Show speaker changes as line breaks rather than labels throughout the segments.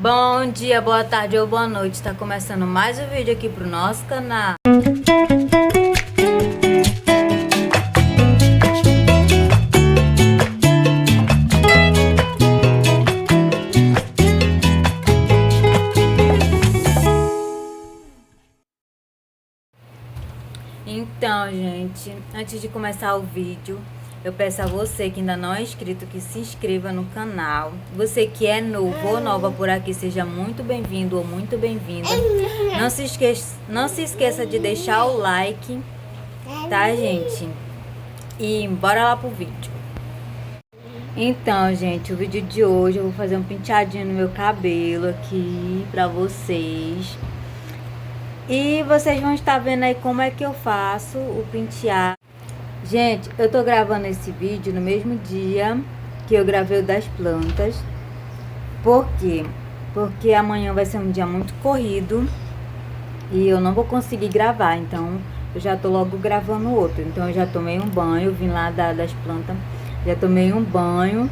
Bom dia, boa tarde ou boa noite. Está começando mais um vídeo aqui pro nosso canal. Então, gente, antes de começar o vídeo, eu peço a você que ainda não é inscrito que se inscreva no canal. Você que é novo ou nova por aqui, seja muito bem-vindo ou muito bem-vinda. Não se esqueça de deixar o like, tá, gente? E bora lá pro vídeo. Então, gente, o vídeo de hoje eu vou fazer um penteadinho no meu cabelo aqui pra vocês. E vocês vão estar vendo aí como é que eu faço o penteado. Gente, eu tô gravando esse vídeo no mesmo dia que eu gravei o das plantas. Por quê? Porque amanhã vai ser um dia muito corrido e eu não vou conseguir gravar, então eu já tô logo gravando outro. Então eu já tomei um banho, vim lá das plantas, já tomei um banho,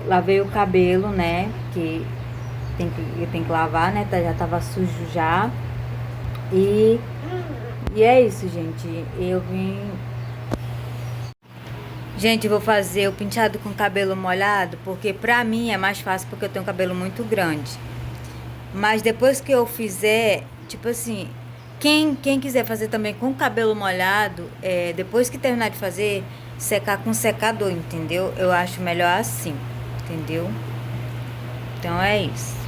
lavei o cabelo, né? Que eu tenho que lavar, né? Já tava sujo já. E é isso, gente. Eu vim. Gente, eu vou fazer o penteado com cabelo molhado, porque pra mim é mais fácil porque eu tenho um cabelo muito grande. Mas depois que eu fizer, tipo assim, quem quiser fazer também com cabelo molhado, depois que terminar de fazer, secar com secador, entendeu? Eu acho melhor assim, entendeu? Então é isso.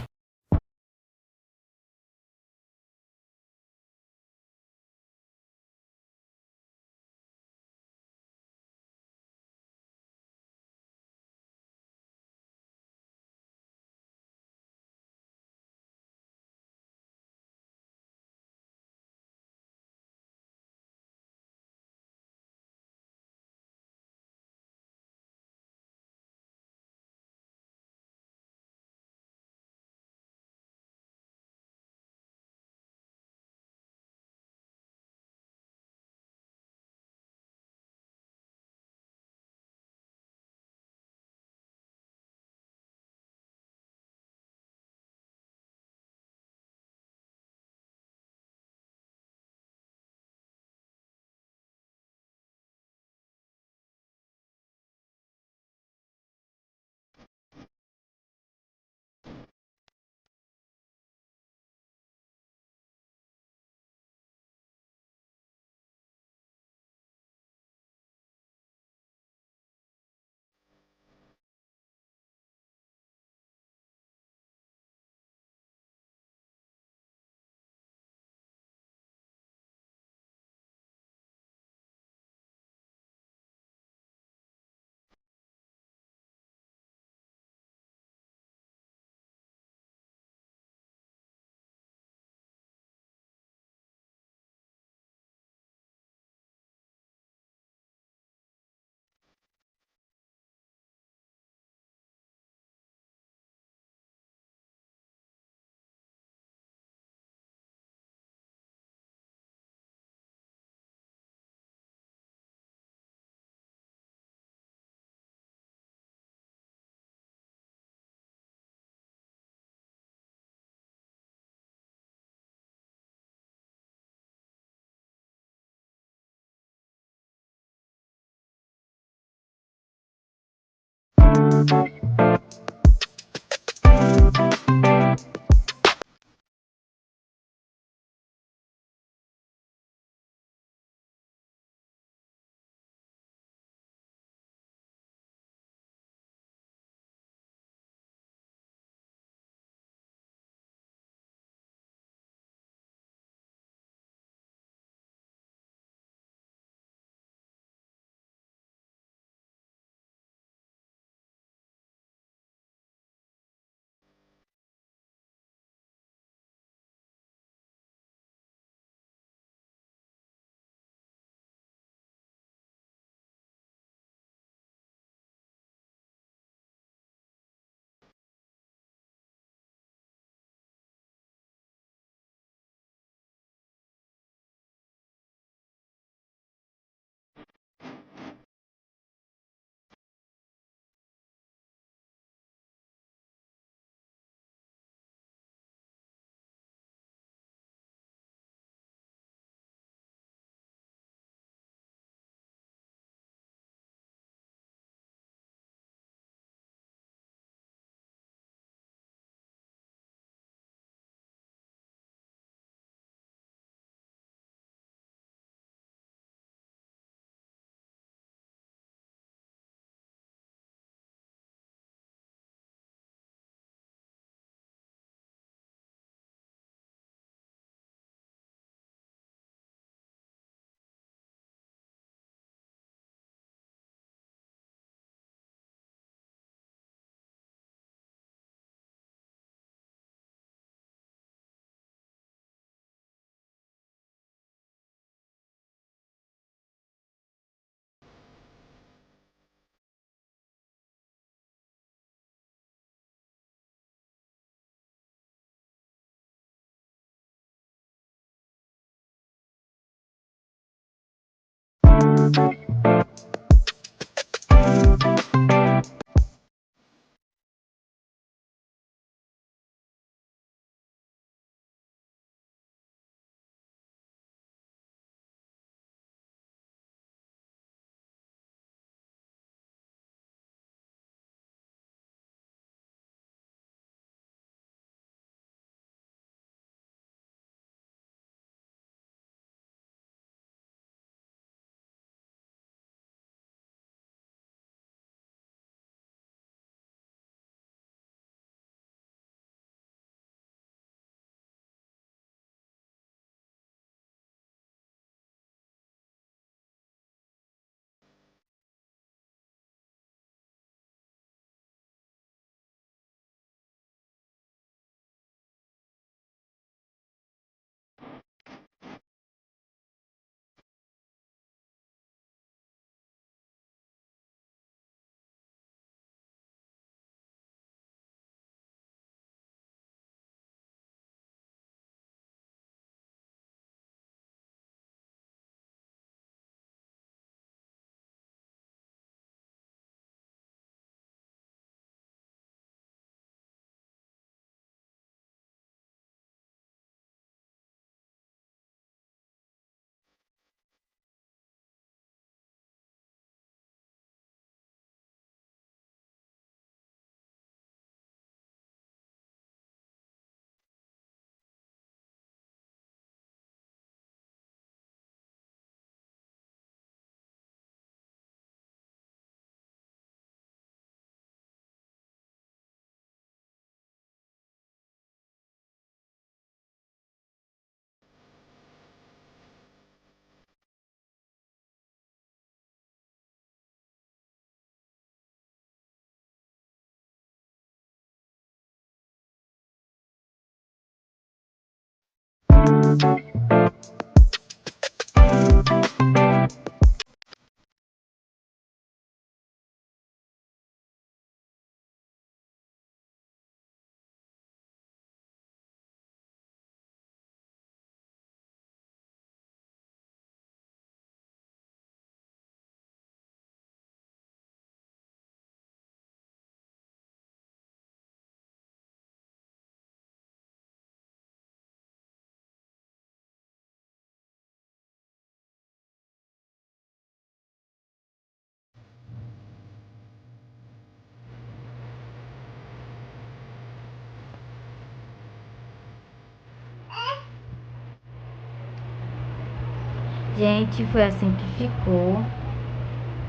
Gente, foi assim que ficou.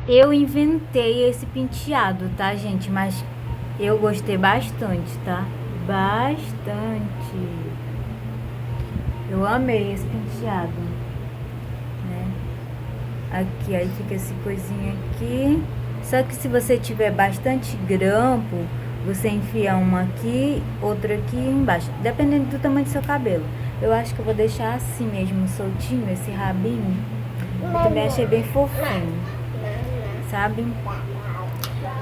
Eu inventei esse penteado, tá, gente? Mas eu gostei bastante, tá? Bastante. Eu amei esse penteado, né? Aqui, aí fica esse coisinha aqui. Só que se você tiver bastante grampo, você enfia uma aqui, outra aqui embaixo, dependendo do tamanho do seu cabelo. Eu acho que eu vou deixar assim mesmo, soltinho, esse rabinho. Eu também achei bem fofinho, sabe?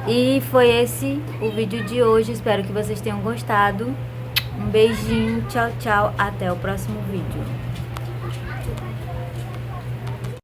E foi esse o vídeo de hoje. Espero que vocês tenham gostado. Um beijinho, tchau, tchau. Até o próximo vídeo.